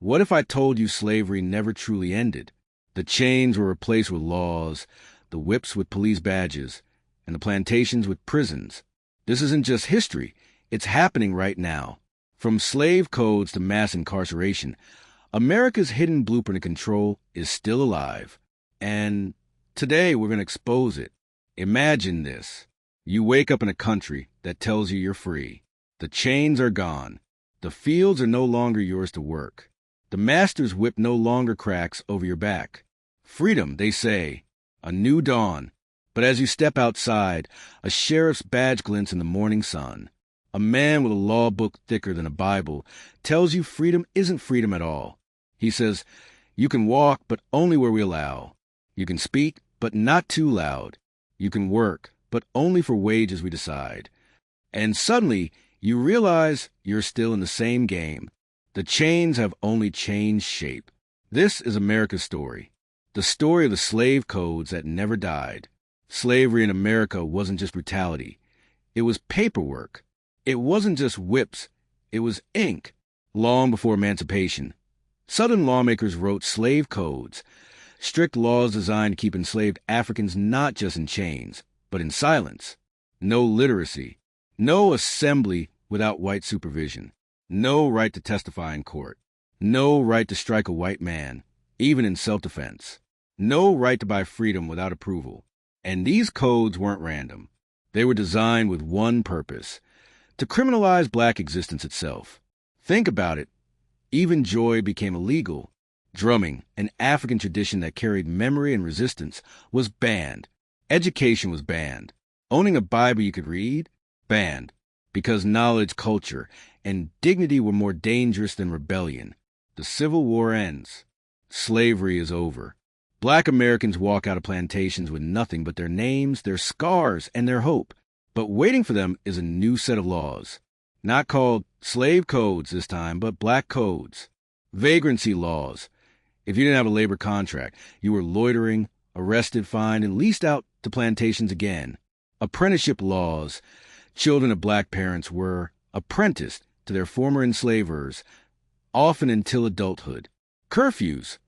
What if I told you slavery never truly ended? The chains were replaced with laws, the whips with police badges, and the plantations with prisons. This isn't just history. It's happening right now. From slave codes to mass incarceration, America's hidden blueprint of control is still alive. And today we're going to expose it. Imagine this. You wake up in a country that tells you you're free. The chains are gone. The fields are no longer yours to work. The master's whip no longer cracks over your back. Freedom, they say. A new dawn. But as you step outside, a sheriff's badge glints in the morning sun. A man with a law book thicker than a Bible tells you freedom isn't freedom at all. He says, you can walk, but only where we allow. You can speak, but not too loud. You can work, but only for wages we decide. And suddenly, you realize you're still in the same game. The chains have only changed shape. This is America's story. The story of the slave codes that never died. Slavery in America wasn't just brutality. It was paperwork. It wasn't just whips. It was ink. Long before emancipation, Southern lawmakers wrote slave codes, strict laws designed to keep enslaved Africans not just in chains, but in silence. No literacy. No assembly without white supervision. No right to testify in court. No right to strike a white man, even in self-defense. No right to buy freedom without approval. And these codes weren't random. They were designed with one purpose: to criminalize black existence itself. Think about it. Even joy became illegal. Drumming, an African tradition that carried memory and resistance, was banned. Education was banned. Owning a Bible you could read? Banned. Because knowledge, culture, and dignity were more dangerous than rebellion. The Civil War ends. Slavery is over. Black Americans walk out of plantations with nothing but their names, their scars, and their hope. But waiting for them is a new set of laws. Not called slave codes this time, but black codes. Vagrancy laws. If you didn't have a labor contract, you were loitering, arrested, fined, and leased out to plantations again. Apprenticeship laws. Children of black parents were apprenticed to their former enslavers, often until adulthood. Curfews.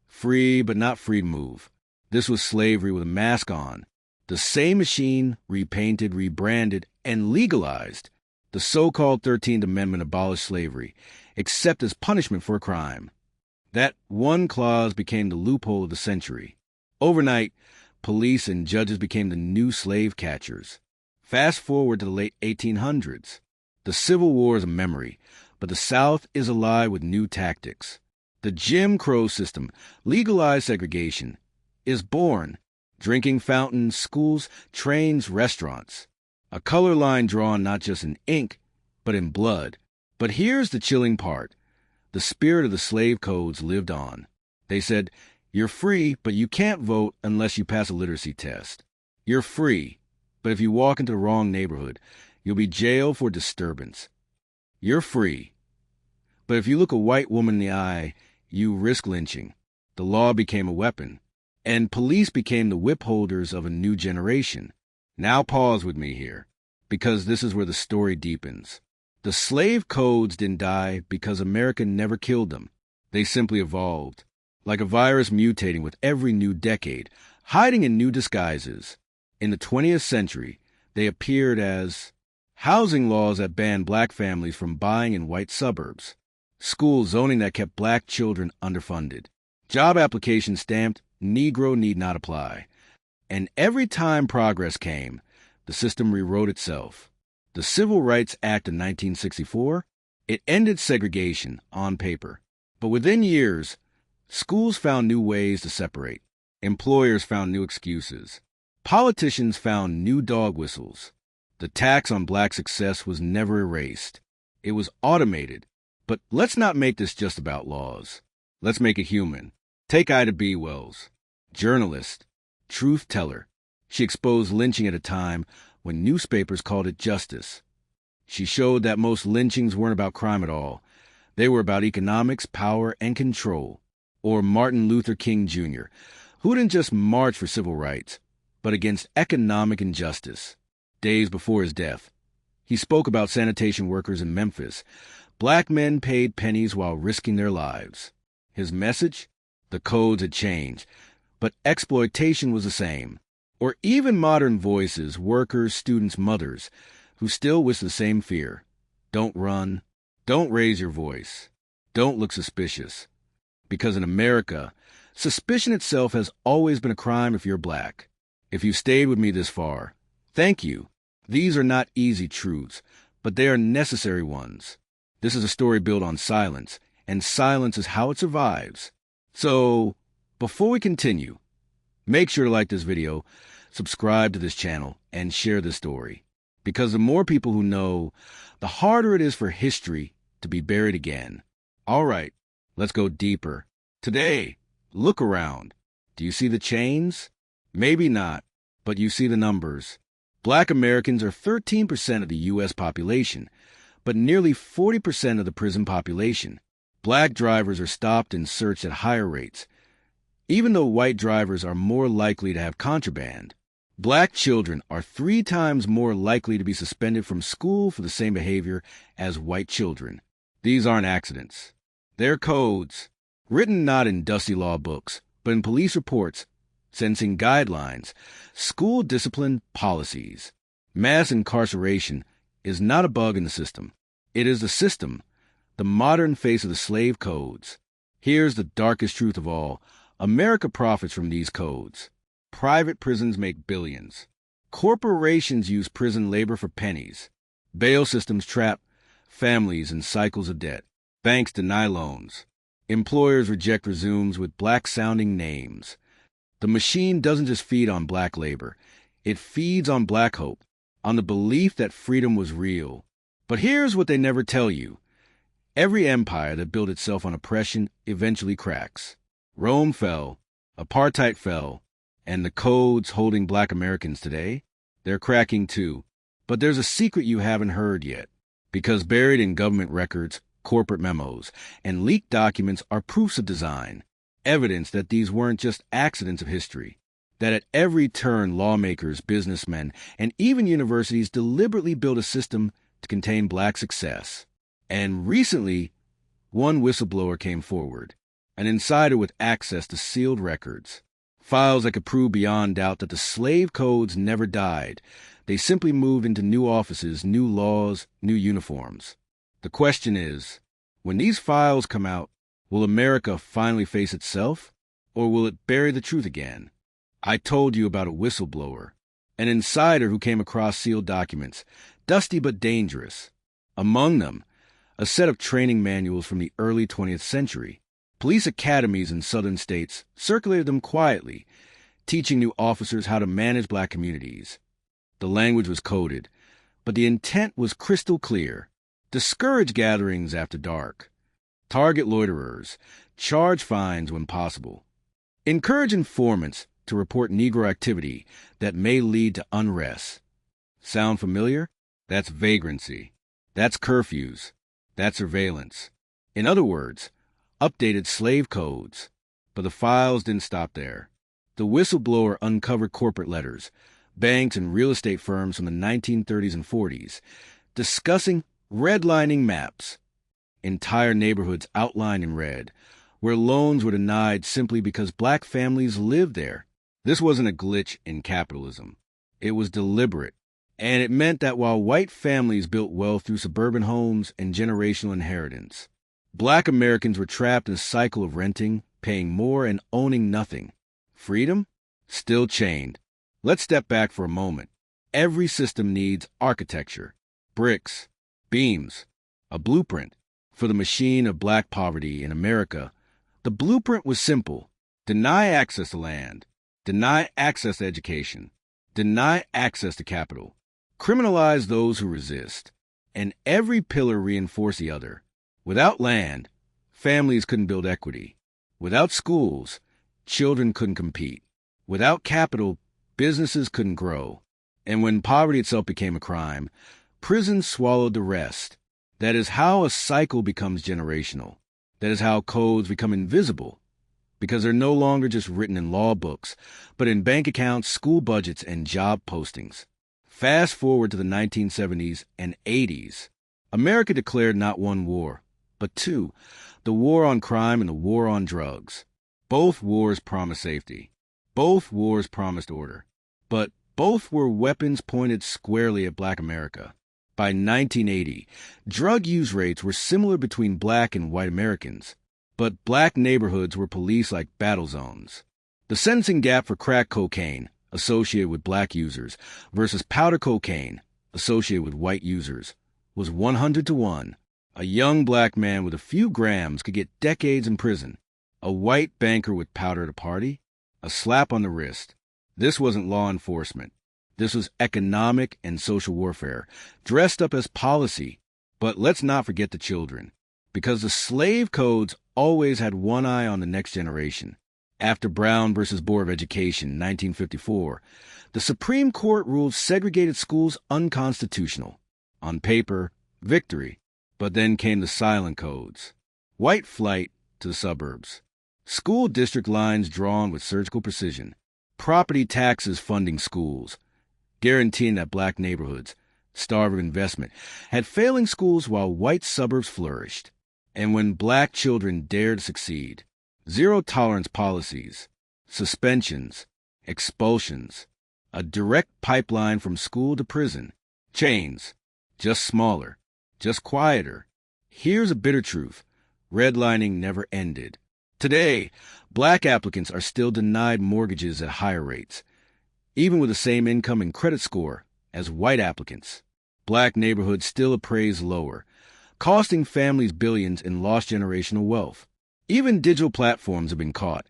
Free but not free to move. This was slavery with a mask on. The same machine, repainted, rebranded, and legalized. The so-called 13th Amendment abolished slavery, except as punishment for a crime. That one clause became the loophole of the century. Overnight, police and judges became the new slave catchers. Fast forward to the late 1800s. The Civil War is a memory, but the South is alive with new tactics. The Jim Crow system, legalized segregation, is born. Drinking fountains, schools, trains, restaurants. A color line drawn not just in ink, but in blood. But here's the chilling part. The spirit of the slave codes lived on. They said, you're free, but you can't vote unless you pass a literacy test. You're free, but if you walk into the wrong neighborhood, you'll be jailed for disturbance. You're free, but if you look a white woman in the eye, you risk lynching. The law became a weapon, and police became the whip holders of a new generation. Now pause with me here, because this is where the story deepens. The slave codes didn't die because America never killed them. They simply evolved, like a virus mutating with every new decade, hiding in new disguises. In the 20th century, they appeared as housing laws that banned black families from buying in white suburbs, school zoning that kept black children underfunded, job applications stamped Negro need not apply. And every time progress came, the system rewrote itself. The Civil Rights Act of 1964, it ended segregation on paper. But within years, schools found new ways to separate. Employers found new excuses. Politicians found new dog whistles. The tax on black success was never erased. It was automated. But let's not make this just about laws. Let's make it human. Take Ida B. Wells, journalist, truth teller. She exposed lynching at a time when newspapers called it justice. She showed that most lynchings weren't about crime at all. They were about economics, power, and control. Or Martin Luther King Jr., who didn't just march for civil rights, but against economic injustice. Days before his death, he spoke about sanitation workers in Memphis, Black men paid pennies while risking their lives. His message? The codes had changed, but exploitation was the same. Or even modern voices, workers, students, mothers, who still whisper the same fear. Don't run. Don't raise your voice. Don't look suspicious. Because in America, suspicion itself has always been a crime if you're black. If you stayed with me this far, thank you. These are not easy truths, but they are necessary ones. This is a story built on silence, and silence is how it survives. So, before we continue, make sure to like this video, subscribe to this channel, and share this story. Because the more people who know, the harder it is for history to be buried again. All right, let's go deeper. Today, look around. Do you see the chains? Maybe not, but you see the numbers. Black Americans are 13% of the U.S. population, but nearly 40% of the prison population. Black drivers are stopped and searched at higher rates, even though white drivers are more likely to have contraband. Black children are 3 times more likely to be suspended from school for the same behavior as white children. These aren't accidents. They're codes, written not in dusty law books, but in police reports, sentencing guidelines, school discipline policies. Mass incarceration is not a bug in the system. It is the system, the modern face of the slave codes. Here's the darkest truth of all. America profits from these codes. Private prisons make billions. Corporations use prison labor for pennies. Bail systems trap families in cycles of debt. Banks deny loans. Employers reject resumes with black-sounding names. The machine doesn't just feed on black labor. It feeds on black hope, on the belief that freedom was real. But here's what they never tell you. Every empire that built itself on oppression eventually cracks. Rome fell, apartheid fell, and the codes holding black Americans today, they're cracking too. But there's a secret you haven't heard yet. Because buried in government records, corporate memos, and leaked documents are proofs of design. Evidence that these weren't just accidents of history. That at every turn lawmakers, businessmen, and even universities deliberately built a system to contain black success. And recently, one whistleblower came forward. An insider with access to sealed records. Files that could prove beyond doubt that the slave codes never died. They simply moved into new offices, new laws, new uniforms. The question is, when these files come out, will America finally face itself, or will it bury the truth again? I told you about a whistleblower, an insider who came across sealed documents, dusty but dangerous. Among them, a set of training manuals from the early 20th century. Police academies in southern states circulated them quietly, teaching new officers how to manage black communities. The language was coded, but the intent was crystal clear. Discourage gatherings after dark. Target loiterers. Charge fines when possible. Encourage informants to report Negro activity that may lead to unrest. Sound familiar? That's vagrancy. That's curfews. That's surveillance. In other words, updated slave codes. But the files didn't stop there. The whistleblower uncovered corporate letters, banks and real estate firms from the 1930s and 40s, discussing redlining maps, entire neighborhoods outlined in red, where loans were denied simply because black families lived there. This wasn't a glitch in capitalism. It was deliberate, and it meant that while white families built wealth through suburban homes and generational inheritance, black Americans were trapped in a cycle of renting, paying more, and owning nothing. Freedom? Still chained. Let's step back for a moment. Every system needs architecture, bricks, beams, a blueprint. For the machine of black poverty in America, the blueprint was simple. Deny access to land, deny access to education, deny access to capital, criminalize those who resist, and every pillar reinforce the other. Without land, families couldn't build equity. Without schools, children couldn't compete. Without capital, businesses couldn't grow. And when poverty itself became a crime, prisons swallowed the rest. That is how a cycle becomes generational. That is how codes become invisible, because they're no longer just written in law books, but in bank accounts, school budgets, and job postings. Fast forward to the 1970s and 80s. America declared not one war, but two, the war on crime and the war on drugs. Both wars promised safety. Both wars promised order. But both were weapons pointed squarely at Black America. By 1980, drug use rates were similar between Black and white Americans, but Black neighborhoods were policed like battle zones. The sentencing gap for crack cocaine, associated with Black users, versus powder cocaine, associated with white users, was 100 to 1. A young Black man with a few grams could get decades in prison. A white banker with powder at a party? A slap on the wrist. This wasn't law enforcement. This was economic and social warfare, dressed up as policy. But let's not forget the children, because the slave codes always had one eye on the next generation. After Brown versus Board of Education, 1954, the Supreme Court ruled segregated schools unconstitutional. On paper, victory. But then came the silent codes. White flight to the suburbs. School district lines drawn with surgical precision. Property taxes funding schools, guaranteeing that Black neighborhoods, starved of investment, had failing schools while white suburbs flourished. And when Black children dared to succeed, zero-tolerance policies, suspensions, expulsions, a direct pipeline from school to prison, chains, just smaller, just quieter. Here's a bitter truth. Redlining never ended. Today, Black applicants are still denied mortgages at higher rates, even with the same income and credit score as white applicants. Black neighborhoods still appraise lower, costing families billions in lost generational wealth. Even digital platforms have been caught.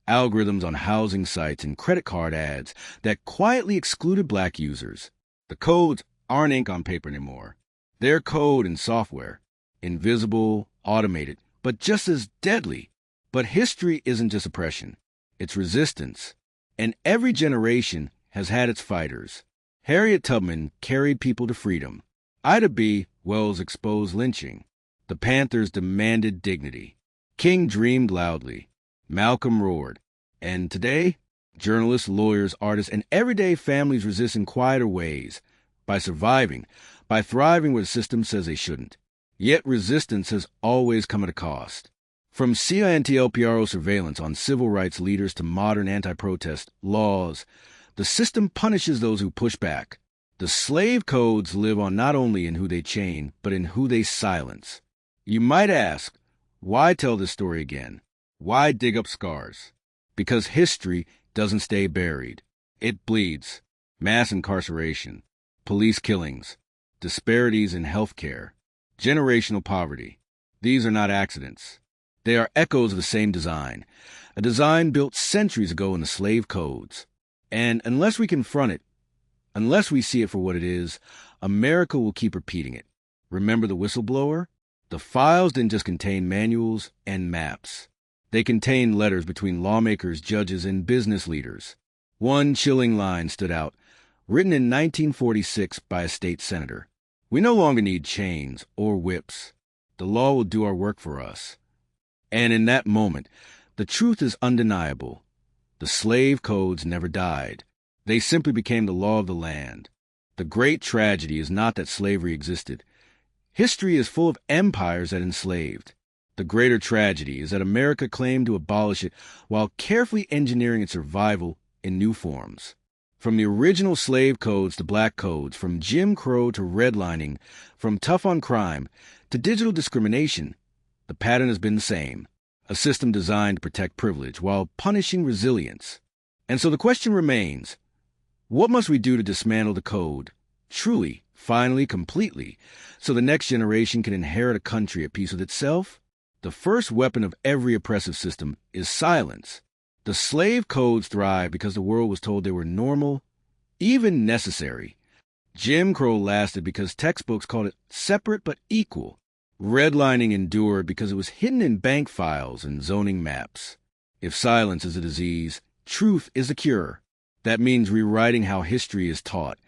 Algorithms on housing sites and credit card ads that quietly excluded Black users. The codes aren't ink on paper anymore. They're code and software. Invisible, automated, but just as deadly. But history isn't just oppression. It's resistance. And every generation has had its fighters. Harriet Tubman carried people to freedom. Ida B. Wells exposed lynching. The Panthers demanded dignity. King dreamed loudly. Malcolm roared. And today, journalists, lawyers, artists, and everyday families resist in quieter ways. By surviving, by thriving where the system says they shouldn't. Yet resistance has always come at a cost. From CINT-LPRO surveillance on civil rights leaders to modern anti-protest laws, the system punishes those who push back. The slave codes live on not only in who they chain, but in who they silence. You might ask, why tell this story again? Why dig up scars? Because history doesn't stay buried. It bleeds. Mass incarceration, police killings, disparities in healthcare, generational poverty. These are not accidents. They are echoes of the same design, a design built centuries ago in the slave codes. And unless we confront it, unless we see it for what it is, America will keep repeating it. Remember the whistleblower? The files didn't just contain manuals and maps. They contained letters between lawmakers, judges, and business leaders. One chilling line stood out, written in 1946 by a state senator. We no longer need chains or whips. The law will do our work for us. And in that moment, the truth is undeniable. The slave codes never died. They simply became the law of the land. The great tragedy is not that slavery existed. History is full of empires that enslaved. The greater tragedy is that America claimed to abolish it while carefully engineering its survival in new forms. From the original slave codes to Black codes, from Jim Crow to redlining, from tough on crime to digital discrimination, the pattern has been the same, a system designed to protect privilege while punishing resilience. And so the question remains, what must we do to dismantle the code, truly, finally, completely, so the next generation can inherit a country at peace with itself? The first weapon of every oppressive system is silence. The slave codes thrived because the world was told they were normal, even necessary. Jim Crow lasted because textbooks called it separate but equal. Redlining endured because it was hidden in bank files and zoning maps. If silence is a disease, truth is a cure. That means rewriting how history is taught,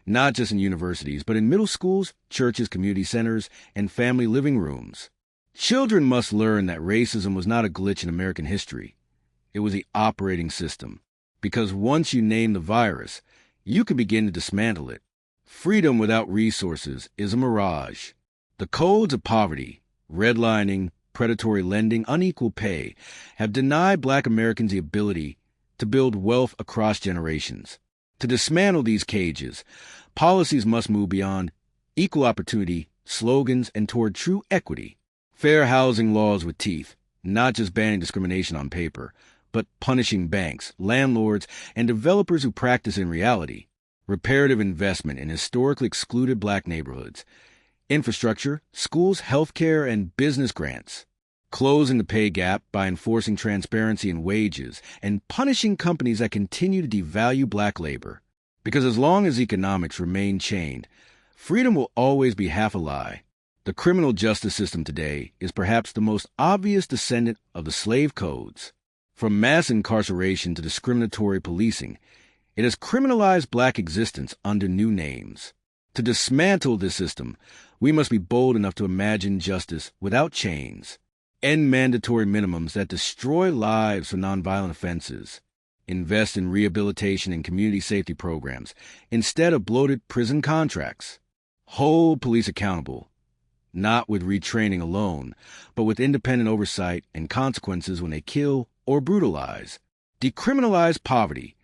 not just in universities, but in middle schools, churches, community centers, and family living rooms. Children must learn that racism was not a glitch in American history. It was the operating system. Because once you name the virus, you can begin to dismantle it. Freedom without resources is a mirage. The codes of poverty, redlining, predatory lending, unequal pay have denied Black Americans the ability to build wealth across generations. To dismantle these cages, policies must move beyond equal opportunity slogans and toward true equity. Fair housing laws with teeth, not just banning discrimination on paper, but punishing banks, landlords, and developers who practice in reality. Reparative investment in historically excluded Black neighborhoods. Infrastructure, schools, healthcare, and business grants. Closing the pay gap by enforcing transparency in wages and punishing companies that continue to devalue Black labor. Because as long as economics remain chained, freedom will always be half a lie. The criminal justice system today is perhaps the most obvious descendant of the slave codes. From mass incarceration to discriminatory policing, it has criminalized Black existence under new names. To dismantle this system, we must be bold enough to imagine justice without chains, end mandatory minimums that destroy lives for nonviolent offenses, invest in rehabilitation and community safety programs instead of bloated prison contracts, hold police accountable, not with retraining alone, but with independent oversight and consequences when they kill or brutalize, decriminalize poverty,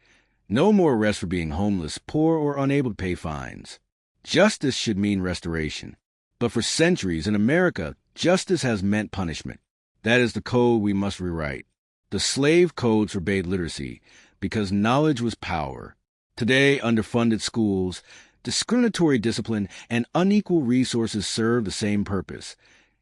no more arrests for being homeless, poor, or unable to pay fines. Justice should mean restoration. But for centuries in America, justice has meant punishment. That is the code we must rewrite. The slave codes forbade literacy because knowledge was power. Today, underfunded schools, discriminatory discipline, and unequal resources serve the same purpose,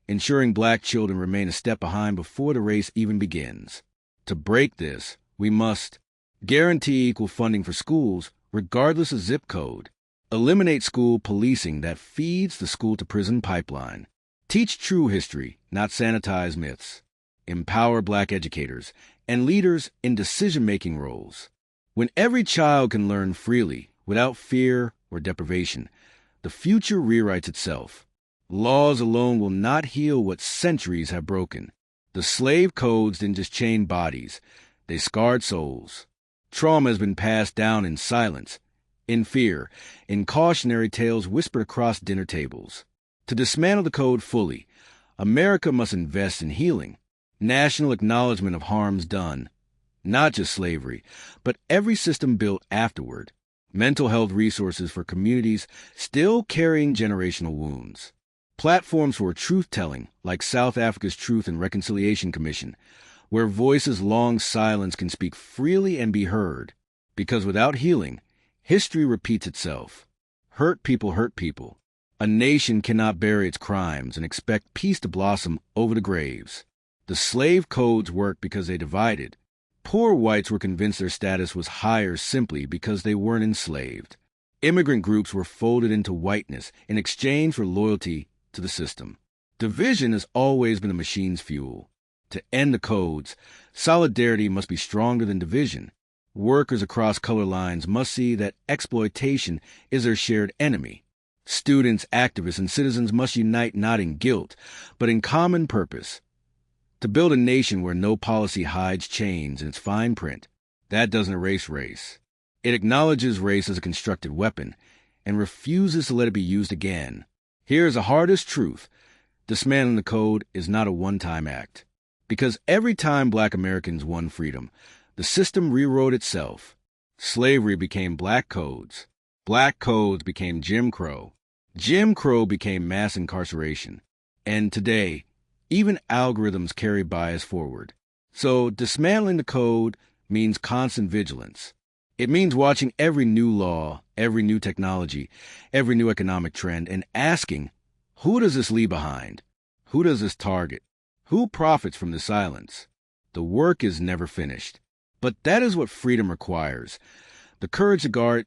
ensuring Black children remain a step behind before the race even begins. To break this, we must guarantee equal funding for schools, regardless of zip code. Eliminate school policing that feeds the school-to-prison pipeline. Teach true history, not sanitized myths. Empower Black educators and leaders in decision-making roles. When every child can learn freely, without fear or deprivation, the future rewrites itself. Laws alone will not heal what centuries have broken. The slave codes didn't just chain bodies, they scarred souls. Trauma has been passed down in silence, in fear, in cautionary tales whispered across dinner tables. To dismantle the code fully, America must invest in healing, national acknowledgement of harms done, not just slavery, but every system built afterward, mental health resources for communities still carrying generational wounds, platforms for truth-telling like South Africa's Truth and Reconciliation Commission, where voices long silenced can speak freely and be heard, because without healing, history repeats itself. Hurt people hurt people. A nation cannot bury its crimes and expect peace to blossom over the graves. The slave codes worked because they divided. Poor whites were convinced their status was higher simply because they weren't enslaved. Immigrant groups were folded into whiteness in exchange for loyalty to the system. Division has always been the machine's fuel. To end the codes, solidarity must be stronger than division. Workers across color lines must see that exploitation is their shared enemy. Students, activists, and citizens must unite not in guilt, but in common purpose. To build a nation where no policy hides chains in its fine print, that doesn't erase race. It acknowledges race as a constructed weapon and refuses to let it be used again. Here's the hardest truth. Dismantling the code is not a one-time act. Because every time Black Americans won freedom, the system rewrote itself. Slavery became Black codes. Black codes became Jim Crow. Jim Crow became mass incarceration. And today, even algorithms carry bias forward. So dismantling the code means constant vigilance. It means watching every new law, every new technology, every new economic trend, and asking, who does this leave behind? Who does this target? Who profits from the silence? The work is never finished. But that is what freedom requires. The courage to guard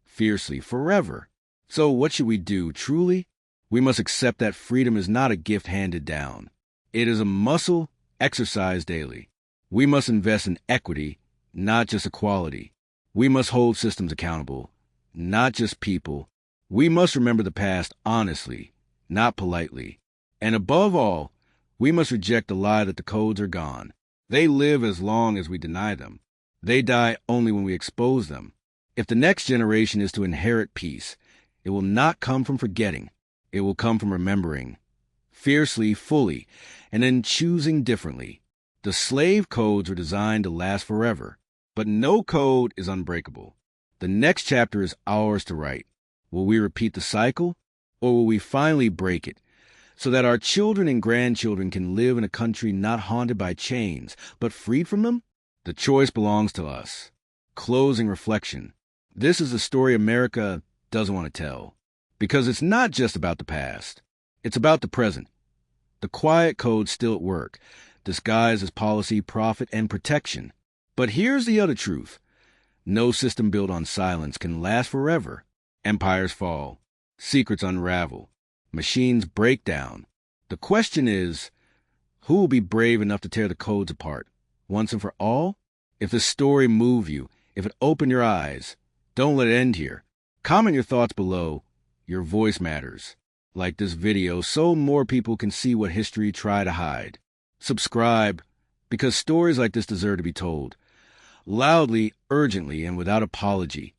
fiercely forever. So what should we do, truly? We must accept that freedom is not a gift handed down. It is a muscle exercised daily. We must invest in equity, not just equality. We must hold systems accountable, not just people. We must remember the past honestly, not politely. And above all, we must reject the lie that the codes are gone. They live as long as we deny them. They die only when we expose them. If the next generation is to inherit peace, it will not come from forgetting. It will come from remembering. fiercely, fully, and then choosing differently. The slave codes are designed to last forever, but no code is unbreakable. The next chapter is ours to write. Will we repeat the cycle, or will we finally break it, so that our children and grandchildren can live in a country not haunted by chains, but freed from them? The choice belongs to us. Closing reflection. This is a story America doesn't want to tell, because it's not just about the past. It's about the present. The quiet code's still at work, disguised as policy, profit, and protection. But here's the other truth. No system built on silence can last forever. Empires fall. Secrets unravel. Machines break down. The question is, who will be brave enough to tear the codes apart, once and for all? If this story moved you, if it opened your eyes, don't let it end here. Comment your thoughts below. Your voice matters. Like this video so more people can see what history tried to hide. Subscribe, because stories like this deserve to be told. Loudly, urgently, and without apology.